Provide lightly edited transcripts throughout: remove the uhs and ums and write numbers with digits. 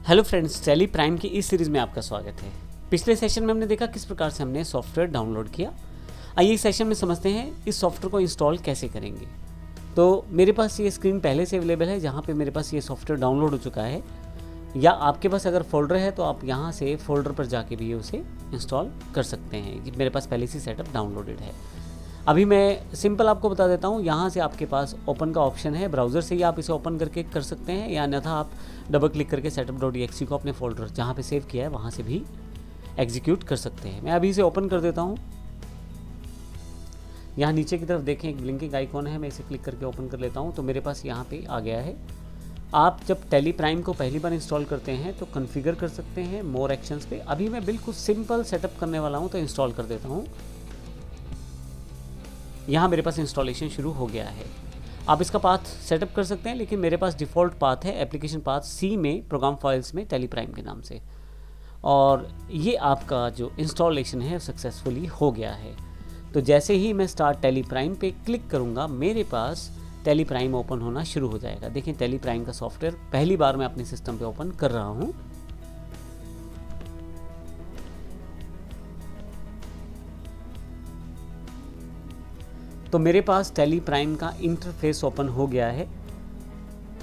Hello friends, tally prime की इस series में आपका स्वागत है। पिछले सेशन में हमने देखा किस प्रकार से हमने सॉफ्टवेयर डाउनलोड किया। आइए इस सेशन में समझते हैं इस सॉफ्टवेयर को इंस्टॉल कैसे करेंगे। तो मेरे पास ये स्क्रीन पहले से अवेलेबल है जहाँ पे मेरे पास ये सॉफ्टवेयर डाउनलोड हो चुका है, या आपके पास अगर फोल्डर है तो आप यहाँ से फोल्डर पर जाके भी उसे इंस्टॉल कर सकते हैं। ये मेरे पास पहले से सेटअप डाउनलोडेड है। अभी मैं सिंपल आपको बता देता हूँ। यहाँ से आपके पास ओपन का ऑप्शन है, ब्राउज़र से ही आप इसे ओपन करके कर सकते हैं, या अन्यथा आप डबल क्लिक करके setup.exe को अपने फोल्डर जहाँ पे सेव किया है वहाँ से भी एग्जीक्यूट कर सकते हैं। मैं अभी इसे ओपन कर देता हूँ। यहाँ नीचे की तरफ देखें एक ब्लिंकिंग आइकॉन है, मैं इसे क्लिक करके ओपन कर लेता हूँ तो मेरे पास यहाँ पे आ गया है। आप जब टैली प्राइम को पहली बार इंस्टॉल करते हैं तो कॉन्फ़िगर कर सकते हैं मोर एक्शंस पे। अभी मैं बिल्कुल सिंपल सेटअप करने वाला हूँ तो इंस्टॉल कर देता हूँ। यहाँ मेरे पास इंस्टॉलेशन शुरू हो गया है। आप इसका पाथ सेटअप कर सकते हैं, लेकिन मेरे पास डिफ़ॉल्ट पाथ है एप्लीकेशन पाथ सी में प्रोग्राम फाइल्स में टैली प्राइम के नाम से, और ये आपका जो इंस्टॉलेशन है सक्सेसफुली हो गया है। तो जैसे ही मैं स्टार्ट टैली प्राइम पे क्लिक करूँगा मेरे पास टैली प्राइम ओपन होना शुरू हो जाएगा। देखिए टैली प्राइम का सॉफ्टवेयर पहली बार मैं अपने सिस्टम पे ओपन कर रहा हूँ। तो मेरे पास टैली प्राइम का इंटरफेस ओपन हो गया है।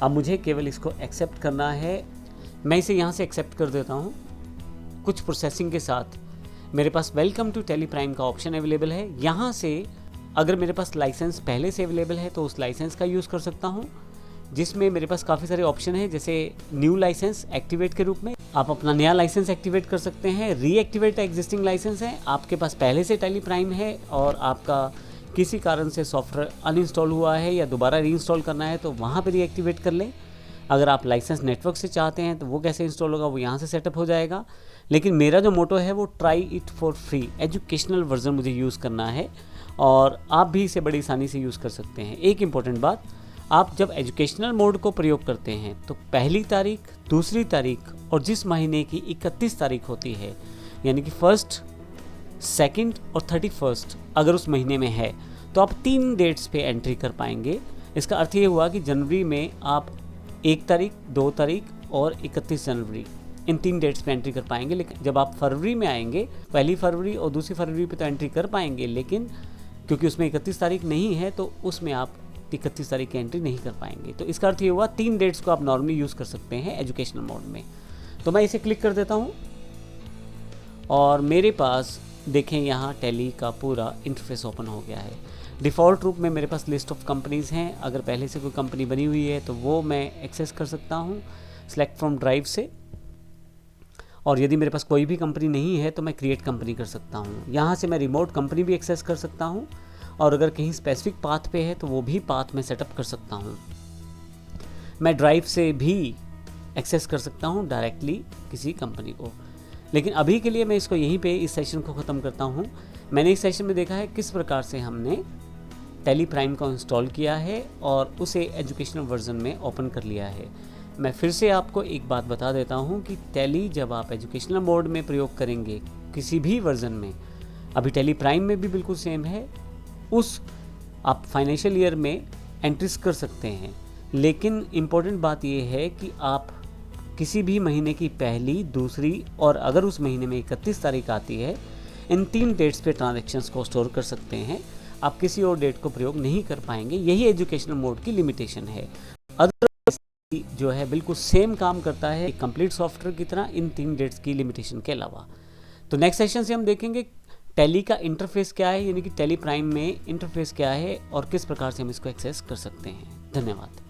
अब मुझे केवल इसको एक्सेप्ट करना है। मैं इसे यहाँ से एक्सेप्ट कर देता हूँ। कुछ प्रोसेसिंग के साथ मेरे पास वेलकम टू टैली प्राइम का ऑप्शन अवेलेबल है। यहाँ से अगर मेरे पास लाइसेंस पहले से अवेलेबल है तो उस लाइसेंस का यूज़ कर सकता हूँ, जिसमें मेरे पास काफ़ी सारे ऑप्शन हैं, जैसे न्यू लाइसेंस एक्टिवेट के रूप में आप अपना नया लाइसेंस एक्टिवेट कर सकते हैं। रीएक्टिवेट एग्जिस्टिंग लाइसेंस है, आपके पास पहले से टैली प्राइम है और आपका किसी कारण से सॉफ्टवेयर अनइंस्टॉल हुआ है या दोबारा रीइंस्टॉल करना है तो वहाँ पे रीएक्टिवेट कर लें। अगर आप लाइसेंस नेटवर्क से चाहते हैं तो वो कैसे इंस्टॉल होगा, वो यहाँ से सेटअप हो जाएगा। लेकिन मेरा जो मोटो है वो try it for free, educational version मुझे यूज़ करना है और आप भी इसे बड़ी आसानी से यूज़ कर सकते हैं। एक इम्पॉर्टेंट बात, आप जब एजुकेशनल मोड को प्रयोग करते हैं तो पहली तारीख, दूसरी तारीख और जिस महीने की 31 तारीख होती है, यानी कि 1, 2 और 31 अगर उस महीने में है तो आप 3 डेट्स पे एंट्री कर पाएंगे। इसका अर्थ ये हुआ कि जनवरी में आप 1 तारीख, 2 तारीख और 31 जनवरी इन 3 डेट्स पे एंट्री कर पाएंगे। लेकिन जब आप फरवरी में आएंगे, पहली फरवरी और दूसरी फरवरी पे तो एंट्री कर पाएंगे, लेकिन क्योंकि उसमें 31 तारीख नहीं है तो उसमें आप 31 तारीख की एंट्री नहीं कर पाएंगे। तो इसका अर्थ ये हुआ 3 डेट्स को आप नॉर्मली यूज़ कर सकते हैं एजुकेशनल मोड में। तो मैं इसे क्लिक कर देता हूँ और मेरे पास देखें यहाँ टैली का पूरा इंटरफेस ओपन हो गया है। डिफ़ॉल्ट रूप में मेरे पास लिस्ट ऑफ कंपनीज़ हैं। अगर पहले से कोई कंपनी बनी हुई है तो वो मैं एक्सेस कर सकता हूँ सेलेक्ट फ्रॉम ड्राइव से, और यदि मेरे पास कोई भी कंपनी नहीं है तो मैं क्रिएट कंपनी कर सकता हूँ। यहाँ से मैं रिमोट कंपनी भी एक्सेस कर सकता हूँ, और अगर कहीं स्पेसिफिक पाथ पे है तो वो भी पाथ मैं सेटअप कर सकता हूँ। मैं ड्राइव से भी एक्सेस कर सकता हूँ डायरेक्टली किसी कंपनी को। लेकिन अभी के लिए मैं इसको यहीं पे इस सेशन को ख़त्म करता हूँ। मैंने इस सेशन में देखा है किस प्रकार से हमने टैली प्राइम को इंस्टॉल किया है और उसे एजुकेशनल वर्जन में ओपन कर लिया है। मैं फिर से आपको एक बात बता देता हूँ कि टैली जब आप एजुकेशनल मोड में प्रयोग करेंगे किसी भी वर्जन में, अभी टैली प्राइम में भी बिल्कुल सेम है, उस आप फाइनेंशियल ईयर में एंट्रीज कर सकते हैं। लेकिन इम्पोर्टेंट बात यह है कि आप किसी भी महीने की पहली, दूसरी और अगर उस महीने में 31 तारीख आती है, इन 3 डेट्स पे ट्रांजैक्शंस को स्टोर कर सकते हैं। आप किसी और डेट को प्रयोग नहीं कर पाएंगे। यही एजुकेशनल मोड की लिमिटेशन है। अदरवाइज जो है बिल्कुल सेम काम करता है कंप्लीट सॉफ्टवेयर की तरह, इन 3 डेट्स की लिमिटेशन के अलावा। तो नेक्स्ट सेशन से हम देखेंगे टैली का इंटरफेस क्या है, यानी कि टैली प्राइम में इंटरफेस क्या है और किस प्रकार से हम इसको एक्सेस कर सकते हैं। धन्यवाद।